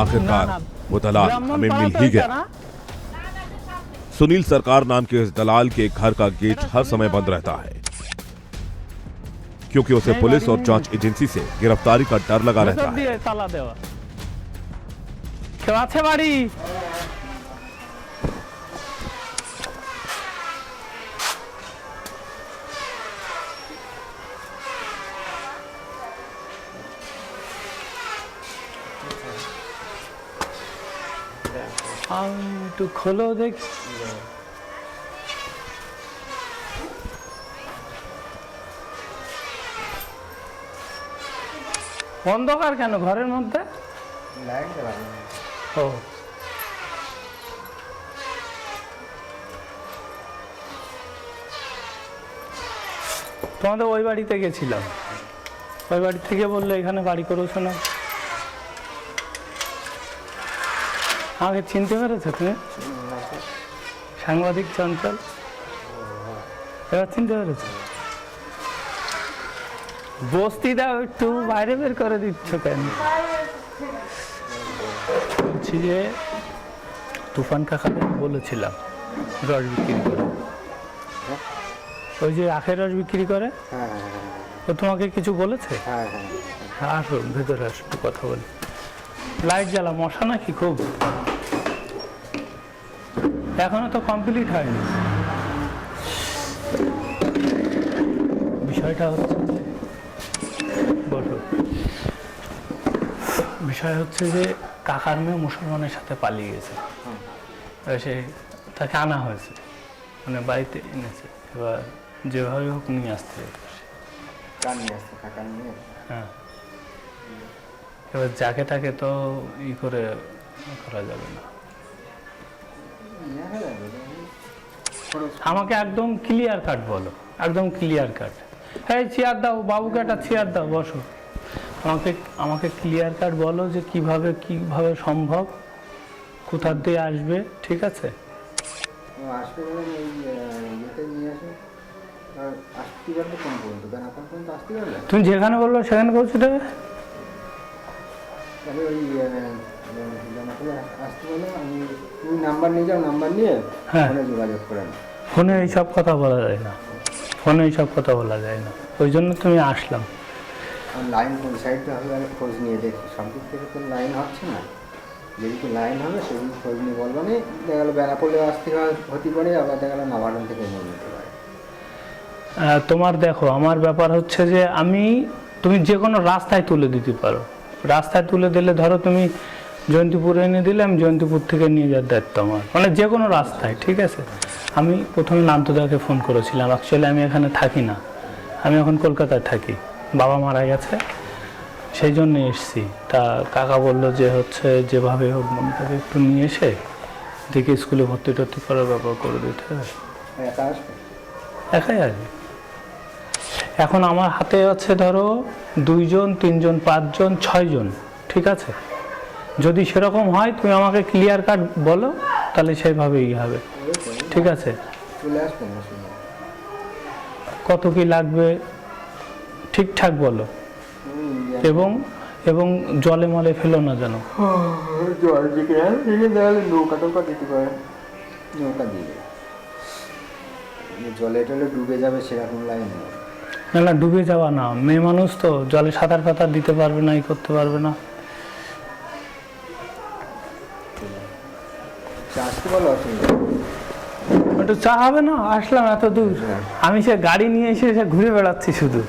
आखिरकार वो दलाल हमें मिल ही गया। सुनील सरकार नाम के इस दलाल के घर का गेट हर समय बंद रहता है, क्योंकि उसे पुलिस और जांच एजेंसी से गिरफ्तारी का डर लगा रहता है। একটু খোলো দেখ। অন্ধকার কেন ঘরের মধ্যে? ও তোমাদের ওই বাড়িতে গেছিলাম, ওই বাড়ি থেকে বললে এখানে বাড়ি করেছো না। আমাকে চিনতে পেরেছো তুমি? সাংবাদিক চঞ্চল, এবার চিনতে পেরেছো? বস্তি দাও, একটু বাইরে বের করে দিচ্ছ কেন? বলছি যে তুফান কাকাকে বলেছিলাম রস বিক্রি করে, ওই যে আখের রস বিক্রি করে, ও তোমাকে কিছু বলেছে? আসো ভেতরে আসো, একটু কথা বলি। লাইট জ্বালা, মশা নাকি খুব? এখনো তো কমপ্লিট হয়নি। বিষয়টা হচ্ছে, বলো, বিষয় হচ্ছে যে কাকার মেয়ে মুসলমানের সাথে পালিয়ে গেছে, সে তাকে আনা হয়েছে, মানে বাড়িতে এনেছে, এবার যেভাবে হোক নিয়ে আসতে হবে। হ্যাঁ, এবার যাকে তাকে তো ই করে করা যাবে না। আমাকে একদম ক্লিয়ার কাট বলো, একদম ক্লিয়ার কাট। হ্যাঁ, চেয়ার দাও বাবুকে, একটা চেয়ার দাও, বসো। আমাকে ক্লিয়ার কাট বলো যে কিভাবে সম্ভব, কোথা দিয়ে আসবে, ঠিক আছে? তুমি যেখানে বললো সেখানে পৌঁছে দেবে। ফোনে এইসব কথা বলা যায় না, ফোনে এইসব কথা বলা যায় না, ওই জন্য তুমি আসলাম। লাইন কোন সাইডটা হবে আমি খোঁজ নিয়ে দেখি, সবদিক থেকে তো লাইন হচ্ছে না। যেদিকে লাইন হবে সেদিকে খোঁজ নিয়ে বলবো না, দেখা গেলো বেনাপোলে আসতে হতে পারে, আবার দেখা গেলো নাভারণ থেকে নিয়ে নিতে পারে। তোমার দেখো, আমার ব্যাপার হচ্ছে যে তুমি যে কোনো রাস্তায় তুলে দিতে পারো। রাস্তায় তুলে দিলে ধরো তুমি জয়ন্তীপুরে এনে দিলে, আমি জয়ন্তীপুর থেকে নিয়ে যাওয়ার দায়িত্ব আমার, মানে যে কোনো রাস্তায়, ঠিক আছে? আমি প্রথমে নান্তদাকে ফোন করেছিলাম, অ্যাকচুয়ালি আমি এখানে থাকি না, আমি এখন কলকাতায় থাকি, বাবা মারা গেছে, সেই জন্য এসছি। তা কাকা বললো যে হচ্ছে যেভাবে হোক মনটাকে একটু নিয়ে এসে দেখে স্কুলে ভর্তি টর্তি করার ব্যাপার করে দিতে হবে। একাই আসবে। এখন আমার হাতে আছে ধরো 2 জন 3 জন 5 জন 6 জন, ঠিক আছে? যদি সেরকম হয় তুমি আমাকে ক্লিয়ার কাট বলো, তাহলে সেইভাবেই হবে, ঠিক আছে? কত কি লাগবে ঠিকঠাক বলো, এবং জলে মলে ফেলো না যেন। জলে টলে ডুবে যাবে সেরকম লাইন না, ডুবে যাওয়া না, মেয়ে মানুষ তো জলে সাঁতার ফাতার দিতে পারবে না, ই করতে পারবে না। একটু চা হবে না? আসলাম এত দূর, আমি সে গাড়ি নিয়ে এসে ঘুরে বেড়াচ্ছি, শুধু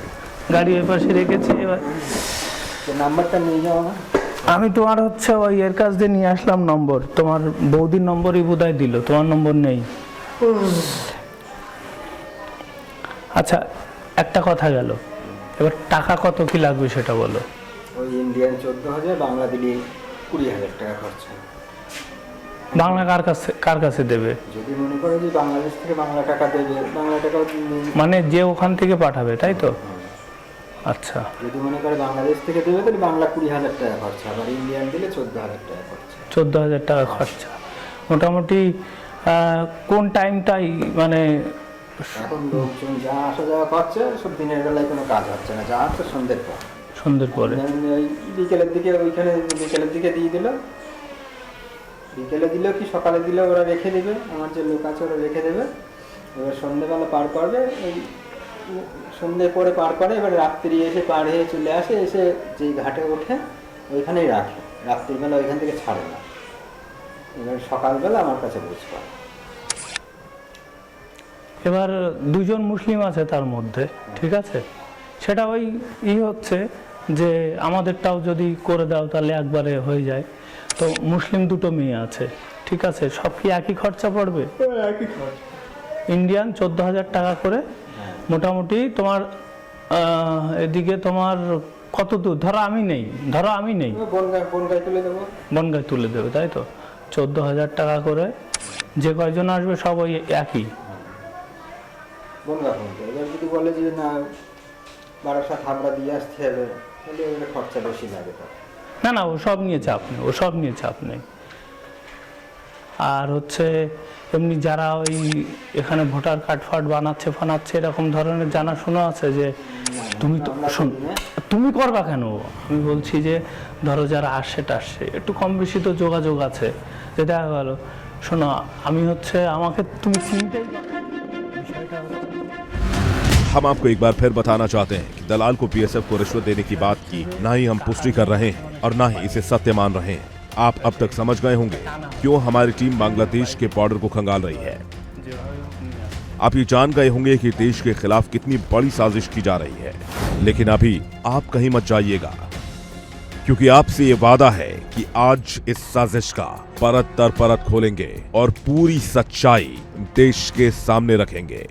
গাড়ি ওই পাশে রেখেছি। এবার নাম্বারটা নিয়ে যাও না, আমি তোমার হচ্ছে ওই এর কাছ দিয়ে নিয়ে আসলাম নম্বর, তোমার বৌদির নম্বরই বোধহয় দিল, তোমার নম্বর নেই। আচ্ছা, একটা কথা গেল, এবার টাকা কত কি লাগবে সেটা বলো। ওই ইন্ডিয়ান 14,000, বাংলা দিলে 20,000 টাকা খরচা। বাংলা কার কাছে দেবে? যদি মনে করো যে বাংলাদেশ থেকে বাংলা টাকা দেবে, বাংলা টাকা মানে যে ওখান থেকে পাঠাবে, তাই তো? আচ্ছা, যদি মনে করে বাংলাদেশ থেকে দেবে তাহলে বাংলা 20,000 টাকা খরচা, আবার ইন্ডিয়ান দিলে 14,000 টাকা খরচা। 14,000 টাকা খরচা। মোটামুটি কোন টাইমটাই, মানে এখন লোকজন যা আসা যাওয়া করছে, সব দিনের বেলায় কোনো কাজ হচ্ছে না, যা হচ্ছে সন্ধ্যের পর। সন্ধ্যের পরে ওই বিকেলের দিকে ওইখানে বিকেলের দিকে দিয়ে দিল, বিকেলে দিল কি সকালে দিলে ওরা রেখে দেবে, আমার যে লোক আছে ওরা রেখে দেবে। এবার সন্ধ্যেবেলা পার করবে, ওই সন্ধ্যে পরে পার করে, এবার রাত্রি এসে পার হয়ে চলে আসে, এসে যেই ঘাটে ওঠে ওইখানেই রাখে, রাত্রিবেলা ওইখান থেকে ছাড়ে না। এবার সকালবেলা আমার কাছে বুঝতে পারে। এবার দুজন মুসলিম আছে তার মধ্যে, ঠিক আছে, সেটা ওই হচ্ছে যে আমাদেরটাও যদি করে দাও তাহলে একবারে হয়ে যায়। তো মুসলিম দুটো মেয়ে আছে, ঠিক আছে, সব কি একই খরচা পড়বে? একই খরচ। ইন্ডিয়ান 14,000 টাকা করে মোটামুটি তোমার। এদিকে তোমার কত দূর, ধরো আমি নেই বনগায় তুলে দেবো, বনগায় তুলে দেবে, তাই তো 14,000 টাকা করে। যে কয়জন আসবে সব ওই একই বনগা পর্যন্ত। এবার যদি বলে যে না বারাসাত হাবড়া দিয়ে আসতে হবে, তাহলে ওখানে খরচা বেশি লাগে। না না, ওসব নিয়ে চাপ নেই, ওসব নিয়ে চাপ নেই। আর হচ্ছে এমনি যারা ওই এখানে ভোটার কার্ড ফার্ড বানাচ্ছে এরকম ধরনের জানাশোনা আছে যে তুমি তো শোন, তুমি করবা কেন? আমি বলছি যে ধরো যারা আসছে টাসছে একটু কম বেশি তো যোগাযোগ আছে, যে দেখা গেল শোনো আমি হচ্ছে আমাকে তুমি চিনতেই বিষয়টা हम आपको एक बार फिर बताना चाहते हैं कि दलाल को बीएसएफ को रिश्वत देने की बात की ना ही हम पुष्टि कर रहे हैं और ना ही इसे सत्य मान रहे हैं। आप अब तक समझ गए होंगे क्यों हमारी टीम बांग्लादेश के बॉर्डर को खंगाल रही है। आप ये जान गए होंगे कि देश के खिलाफ कितनी बड़ी साजिश की जा रही है। लेकिन अभी आप कहीं मत जाइएगा, क्योंकि आपसे ये वादा है कि आज इस साजिश का परत दर परत खोलेंगे और पूरी सच्चाई देश के सामने रखेंगे।